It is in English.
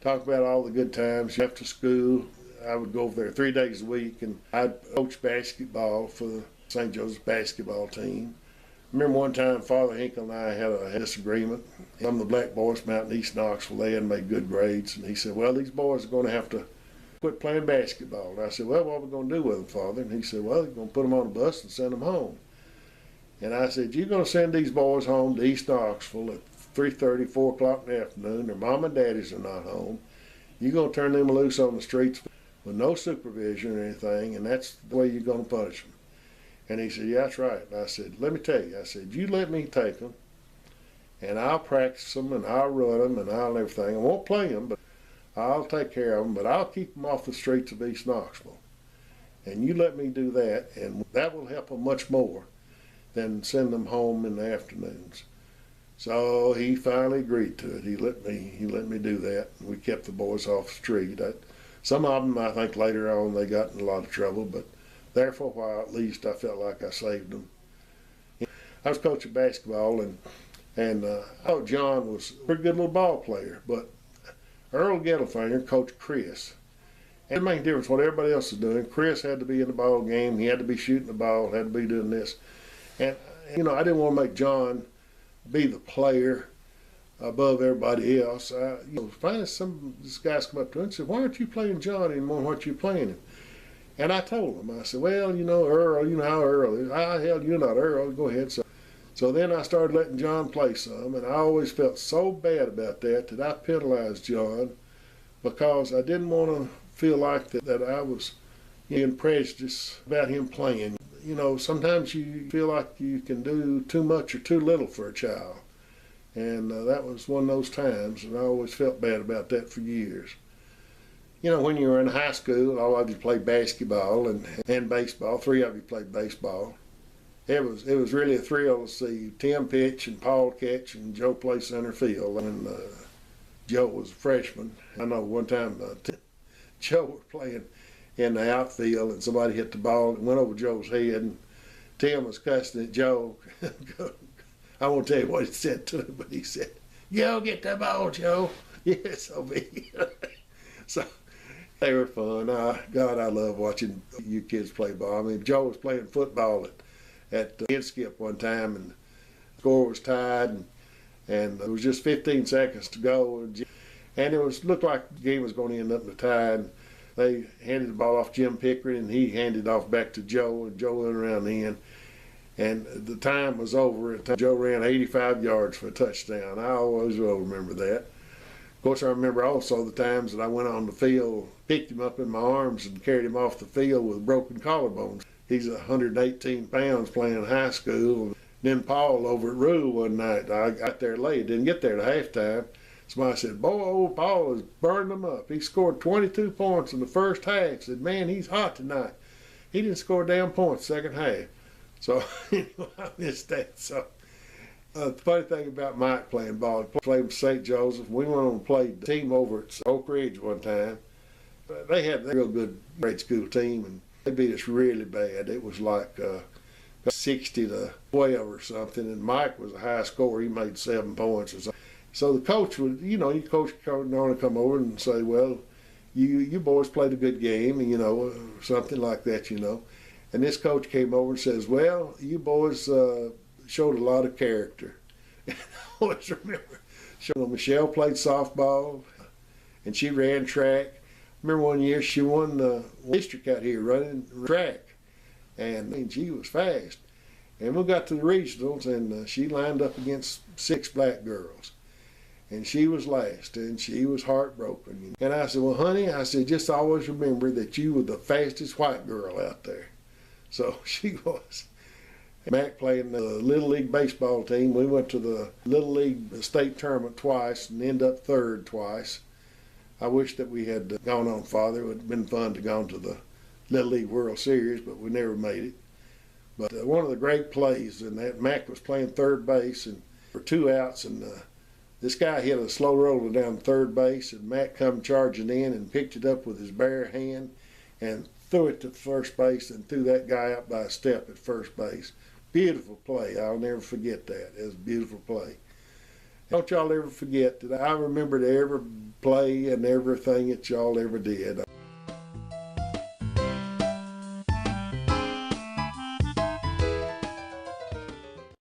talk about all the good times. After school, I would go over there 3 days a week, and I'd coach basketball for the St. Joseph's basketball team. I remember one time Father Hinkle and I had a disagreement. Some of the black boys from out in East Knoxville, they hadn't made good grades, and he said, well, these boys are going to have to quit playing basketball. And I said, well, what are we going to do with them, Father? And he said, well, we're going to put them on a bus and send them home. And I said, you're going to send these boys home to East Knoxville at 3:30, 4 o'clock in the afternoon. Their mom and daddies are not home. You're going to turn them loose on the streets with no supervision or anything, and that's the way you're going to punish them. And he said, yeah, that's right. And I said, let me tell you. I said, you let me take them, and I'll practice them, and I'll run them, and I'll everything. I won't play them, but I'll take care of them, but I'll keep them off the streets of East Knoxville. And you let me do that, and that will help them much more than send them home in the afternoons. So he finally agreed to it. He let me do that. We kept the boys off the street. Some of them, I think later on, they got in a lot of trouble, but there for a while at least, I felt like I saved them. I was coaching basketball, and I thought John was a pretty good little ball player, but Earl Gettlefinger coached Chris. And it made a difference what everybody else was doing. Chris had to be in the ball game. He had to be shooting the ball, had to be doing this. And, I didn't want to make John be the player above everybody else. Finally these guys come up to him and said, why aren't you playing John anymore? Why aren't you playing him? And I told him, I said, well, Earl, you know how Earl is. Hell, you're not Earl. Go ahead. So then I started letting John play some, and I always felt so bad about that I penalized John because I didn't want to feel like that I was being prejudiced about him playing. Sometimes you feel like you can do too much or too little for a child. And that was one of those times, and I always felt bad about that for years. When you were in high school, all of you played basketball and baseball. 3 of you played baseball. It was really a thrill to see Tim pitch and Paul catch and Joe play center field. And Joe was a freshman. I know one time Joe was playing in the outfield, and somebody hit the ball and went over Joe's head, and Tim was cussing at Joe. I won't tell you what he said to him, but he said, "Go get the ball, Joe." Yes, so be. So they were fun. God, I love watching you kids play ball. I mean, Joe was playing football at Inskip one time, and the score was tied, and it was just 15 seconds to go, and it looked like the game was going to end up in a tie. And they handed the ball off Jim Pickering, and he handed it off back to Joe, and Joe went around the end. And the time was over. Joe ran 85 yards for a touchdown. I always will remember that. Of course, I remember also the times that I went on the field, picked him up in my arms, and carried him off the field with broken collarbones. He's 118 pounds playing high school. Then Paul over at Rue one night, I got there late, didn't get there till halftime. Somebody said, boy, old Paul has burned them up. He scored 22 points in the first half. Said, man, he's hot tonight. He didn't score a damn point second half. So, I missed that. So, the funny thing about Mike playing ball, he played with St. Joseph. We went on and played the team over at Oak Ridge one time. They had a real good grade school team, and they beat us really bad. It was like 60 to 12 or something, and Mike was a high scorer. He made 7 points or something. So the coach would, your coach would normally come over and say, well, you boys played a good game, or something like that, And this coach came over and says, well, you boys showed a lot of character. And I always remember, Michelle played softball, and she ran track. I remember one year she won the district out here running track, and she was fast. And we got to the regionals, and she lined up against 6 black girls. And she was last, and she was heartbroken. And I said, well, honey, I said, just always remember that you were the fastest white girl out there. So she was. Mac played in the Little League baseball team. We went to the Little League state tournament twice and ended up 3rd twice. I wish that we had gone on farther. It would have been fun to go to the Little League World Series, but we never made it. But one of the great plays, and that Mac was playing third base and for 2 outs, and this guy hit a slow roller down third base, and Mac come charging in and picked it up with his bare hand and threw it to first base and threw that guy up by a step at first base. Beautiful play. I'll never forget that. It was a beautiful play. Don't y'all ever forget that I remember every play and everything that y'all ever did.